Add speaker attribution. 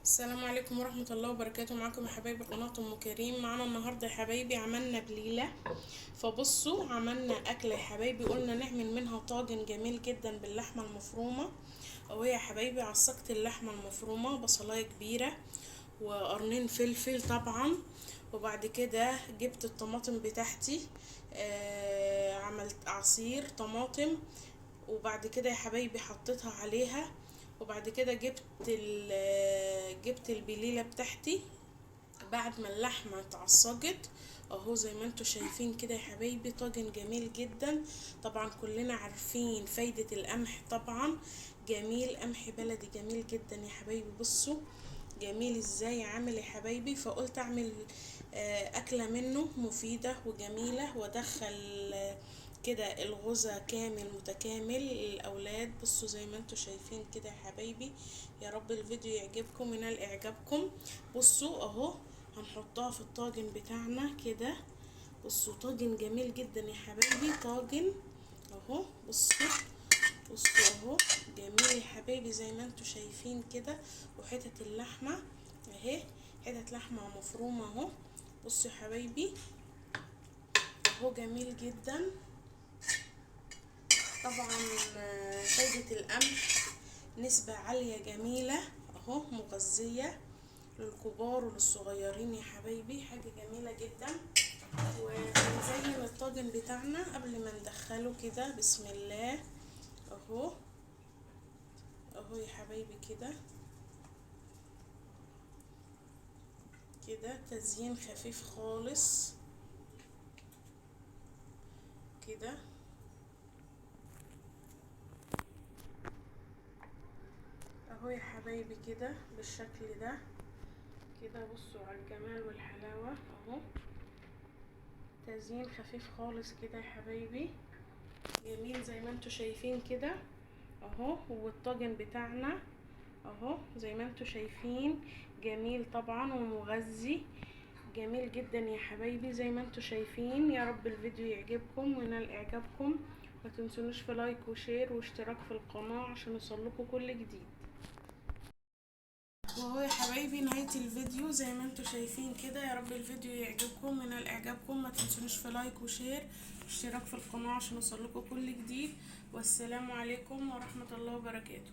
Speaker 1: السلام عليكم ورحمة الله وبركاته. معاكم يا حبايبي قناة ام كريم. معانا النهاردة يا حبايبي عملنا بليلة. فبصوا عملنا اكلة يا حبايبي، قلنا نعمل منها طاجن جميل جدا باللحمة المفرومة. وهي يا حبايبي عصقت اللحمة المفرومة، بصلاية كبيرة وقرنين فلفل طبعا. وبعد كده جبت الطماطم بتاعتي، عملت عصير طماطم. وبعد كده يا حبايبي حطيتها عليها. وبعد كده جبت البليلة بتاعتي بعد ما اللحمة اتعصجت. اهو زي ما انتوا شايفين كده يا حبايبي، طاجن جميل جدا. طبعا كلنا عارفين فايدة القمح طبعا. جميل، قمح بلدي جميل جدا يا حبايبي. بصوا جميل ازاي عامل يا حبايبي. فقلت اعمل اكلة منه مفيدة وجميلة، وادخل كده الغذاء كامل متكامل للاولاد. بصوا زي ما انتوا شايفين كده يا حبايبي. يا رب الفيديو يعجبكم وينال اعجابكم. بصوا اهو هنحطها في الطاجن بتاعنا كده. بصوا طاجن جميل جدا يا حبايبي، طاجن اهو. بصوا اهو جميل يا حبايبي زي ما انتوا شايفين كده. وحتت اللحمة اهي، حتت لحمة مفرومة اهو. بصوا يا حبايبي اهو جميل جدا. طبعا فايدة القمح نسبة عالية جميلة اهو، مغذية للكبار وللصغيرين يا حبايبي، حاجة جميلة جدا. ونزين الطاجن بتاعنا قبل ما ندخله كده. بسم الله اهو. اهو يا حبايبي كده كده تزيين خفيف خالص كده اهو يا حبايبي كده بالشكل ده كده. بصوا على الجمال والحلاوة اهو، تزيين خفيف خالص كده يا حبايبي، جميل زي ما انتوا شايفين كده اهو. والطاجن بتاعنا اهو زي ما انتوا شايفين جميل طبعا ومغذي جميل جدا يا حبايبي زي ما انتوا شايفين. يا رب الفيديو يعجبكم وينال اعجابكم. ما تنسونوش في لايك وشير واشتراك في القناة عشان يوصلكوا كل جديد. وهو يا حبايبي نهاية الفيديو زي ما انتوا شايفين كده. يا رب الفيديو يعجبكم وينال اعجابكم. ما تنسونوش في لايك وشير واشتراك في القناة عشان يوصلكوا كل جديد. والسلام عليكم ورحمة الله وبركاته.